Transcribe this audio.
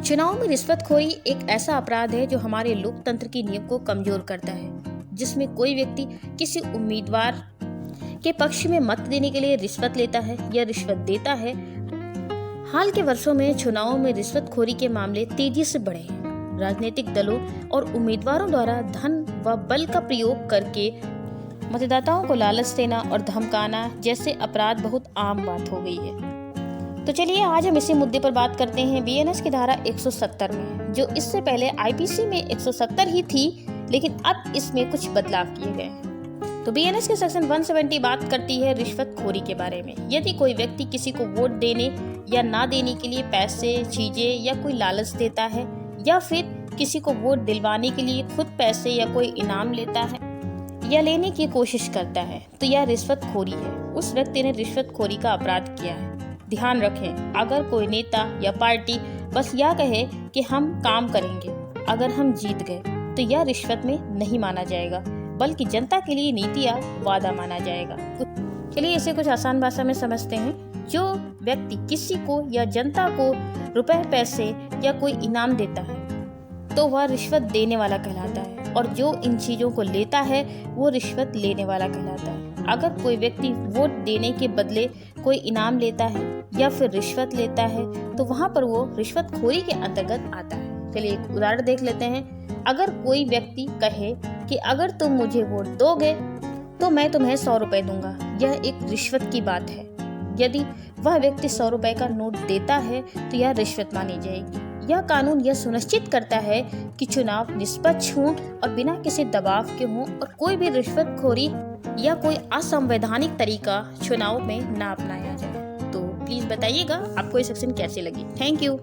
चुनाव में रिश्वतखोरी एक ऐसा अपराध है जो हमारे लोकतंत्र की नींव को कमजोर करता है, जिसमें कोई व्यक्ति किसी उम्मीदवार के पक्ष में मत देने के लिए रिश्वत लेता है या रिश्वत देता है। हाल के वर्षों में चुनावों में रिश्वतखोरी के मामले तेजी से बढ़े हैं। राजनीतिक दलों और उम्मीदवारों द्वारा धन व बल का प्रयोग करके मतदाताओं को लालच देना और धमकाना जैसे अपराध बहुत आम बात हो गई है। तो चलिए आज हम इसी मुद्दे पर बात करते हैं बीएनएस की धारा 170 में, जो इससे पहले आईपीसी में 170 ही थी, लेकिन अब इसमें कुछ बदलाव किए गए हैं। तो बीएनएस के सेक्शन 170 बात करती है रिश्वतखोरी के बारे में। यदि कोई व्यक्ति किसी को वोट देने या ना देने के लिए पैसे, चीजें या कोई लालच देता है, या फिर किसी को वोट दिलवाने के लिए खुद पैसे या कोई इनाम लेता है या लेने की कोशिश करता है, तो यह रिश्वतखोरी है। उस व्यक्ति ने रिश्वतखोरी का अपराध किया है। ध्यान रखें, अगर कोई नेता या पार्टी बस यह कहे कि हम काम करेंगे, अगर हम जीत गए, तो यह रिश्वत में नहीं माना जाएगा, बल्कि जनता के लिए नीति या वादा माना जाएगा। चलिए इसे कुछ आसान भाषा में समझते हैं। जो व्यक्ति किसी को या जनता को रुपए, पैसे या कोई इनाम देता है, तो वह रिश्वत देने वाला कहलाता है, और जो इन चीजों को लेता है वो रिश्वत लेने वाला कहलाता है। अगर कोई व्यक्ति वोट देने के बदले कोई इनाम लेता है या फिर रिश्वत लेता है, तो वहाँ पर वो रिश्वतखोरी के अंतर्गत आता है। चलिए एक उदाहरण देख लेते हैं। अगर कोई व्यक्ति कहे कि अगर तुम मुझे वोट दोगे तो मैं तुम्हें 100 रुपए दूंगा, यह एक रिश्वत की बात है। यदि वह व्यक्ति 100 रुपए का नोट देता है तो यह रिश्वत मानी जाएगी। यह कानून यह सुनिश्चित करता है कि चुनाव निष्पक्ष हों और बिना किसी दबाव के हों, और कोई भी रिश्वतखोरी या कोई असंवैधानिक तरीका चुनाव में ना अपनाया जाए। तो प्लीज बताइएगा आपको ये सेक्शन कैसे लगी। Thank you.